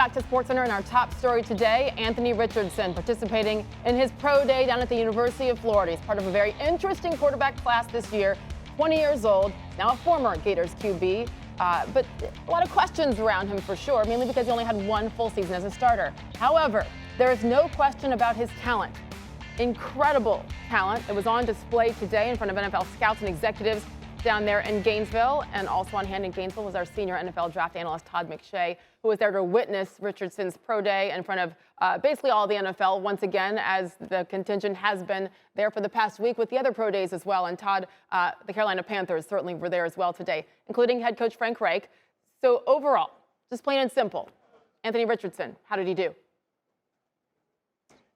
Back to SportsCenter and our top story today, Anthony Richardson participating in his pro day down at the University of Florida. He's part of a very interesting quarterback class this year, 20 years old, now a former Gators QB, but a lot of questions around him for sure, mainly because he only had one full season as a starter. However, there is no question about his talent. Incredible talent. It was on display today in front of NFL scouts and executives down there in Gainesville, and also on hand in Gainesville was our senior NFL draft analyst, Todd McShay, who was there to witness Richardson's pro day in front of basically all the NFL once again, as the contingent has been there for the past week with the other pro days as well. And Todd, the Carolina Panthers certainly were there as well today, including head coach Frank Reich. So overall, just plain and simple, Anthony Richardson, how did he do?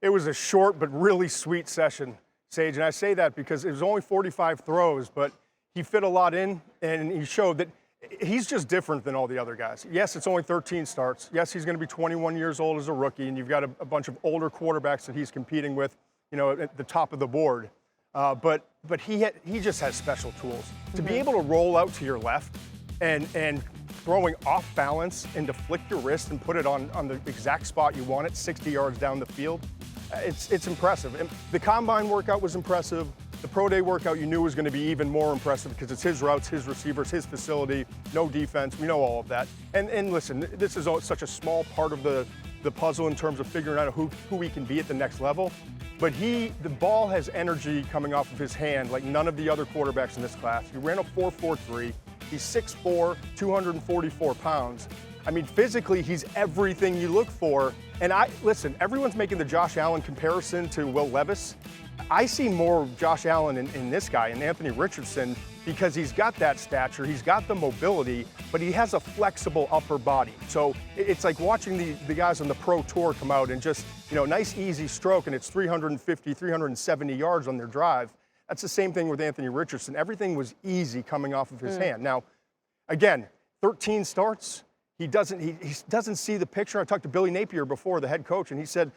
It was a short but really sweet session, Sage, and I say that because it was only 45 throws, but he fit a lot in, and he showed that he's just different than all the other guys. Yes, it's only 13 starts. Yes, he's going to be 21 years old as a rookie, and you've got a bunch of older quarterbacks that he's competing with, you know, at the top of the board. But he just has special tools. To be able to roll out to your left and throwing off balance and to flick your wrist and put it on the exact spot you want it, 60 yards down the field, it's impressive. And the combine workout was impressive. The pro day workout you knew was going to be even more impressive because it's his routes, his receivers, his facility, no defense. We know all of that. And listen, this is such a small part of the puzzle in terms of figuring out who he can be at the next level. But the ball has energy coming off of his hand like none of the other quarterbacks in this class. He ran a 4.43. He's 6'4", 244 pounds. I mean, physically, he's everything you look for. And listen, everyone's making the Josh Allen comparison to Will Levis. I see more Josh Allen in this guy, in Anthony Richardson, because he's got that stature, he's got the mobility, but he has a flexible upper body. So it's like watching the guys on the pro tour come out and just, you know, nice easy stroke, and it's 350, 370 yards on their drive. That's the same thing with Anthony Richardson. Everything was easy coming off of his hand. Now, again, 13 starts. He doesn't see the picture. I talked to Billy Napier before, the head coach, and he said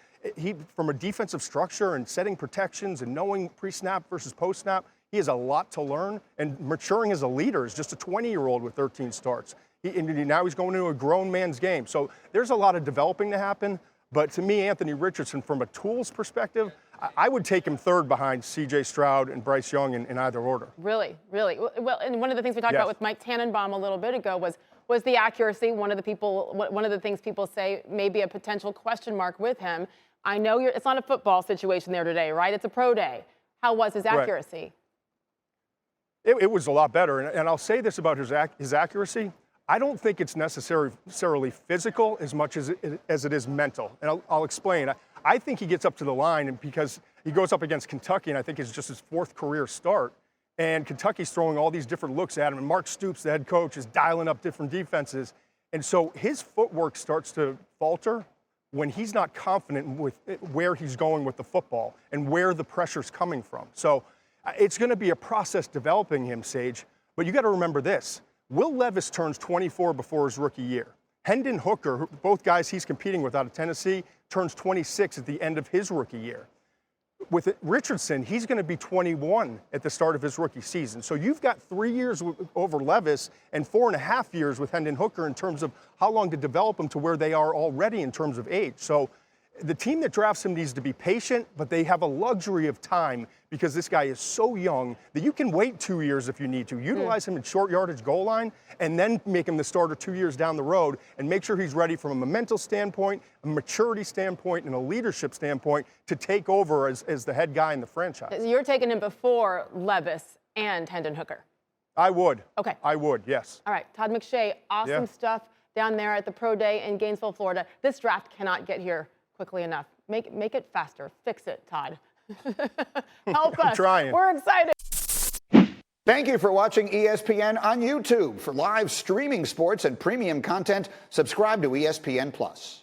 from a defensive structure and setting protections and knowing pre-snap versus post-snap, he has a lot to learn. And maturing as a leader is just a 20-year-old with 13 starts. Now he's going into a grown man's game. So there's a lot of developing to happen. But to me, Anthony Richardson, from a tools perspective, I would take him third behind C.J. Stroud and Bryce Young in either order. Really, really. Well, and one of the things we talked about with Mike Tannenbaum a little bit ago was the accuracy. One of the things people say may be a potential question mark with him. I know it's not a football situation there today, right? It's a pro day. How was his accuracy? Right. It was a lot better. And I'll say this about his accuracy. I don't think it's necessarily physical as much as it is mental. And I'll explain. I think he gets up to the line, and because he goes up against Kentucky, and I think it's just his fourth career start. And Kentucky's throwing all these different looks at him, and Mark Stoops, the head coach, is dialing up different defenses. And so his footwork starts to falter when he's not confident with where he's going with the football and where the pressure's coming from. So it's going to be a process developing him, Sage. But you got to remember this. Will Levis turns 24 before his rookie year. Hendon Hooker, both guys he's competing with out of Tennessee, turns 26 at the end of his rookie year. With Richardson, he's going to be 21 at the start of his rookie season. So you've got 3 years over Levis and 4.5 years with Hendon Hooker in terms of how long to develop them to where they are already in terms of age. So the team that drafts him needs to be patient, but they have a luxury of time because this guy is so young that you can wait 2 years if you need to. Utilize him in short yardage goal line and then make him the starter 2 years down the road and make sure he's ready from a mental standpoint, a maturity standpoint, and a leadership standpoint to take over as the head guy in the franchise. You're taking him before Levis and Hendon Hooker. I would. Okay. I would, yes. All right, Todd McShay, awesome stuff down there at the pro day in Gainesville, Florida. This draft cannot get here quickly enough. Make it faster. Fix it, Todd. Help us. I'm trying. We're excited. Thank you for watching ESPN on YouTube. For live streaming sports and premium content, subscribe to ESPN+.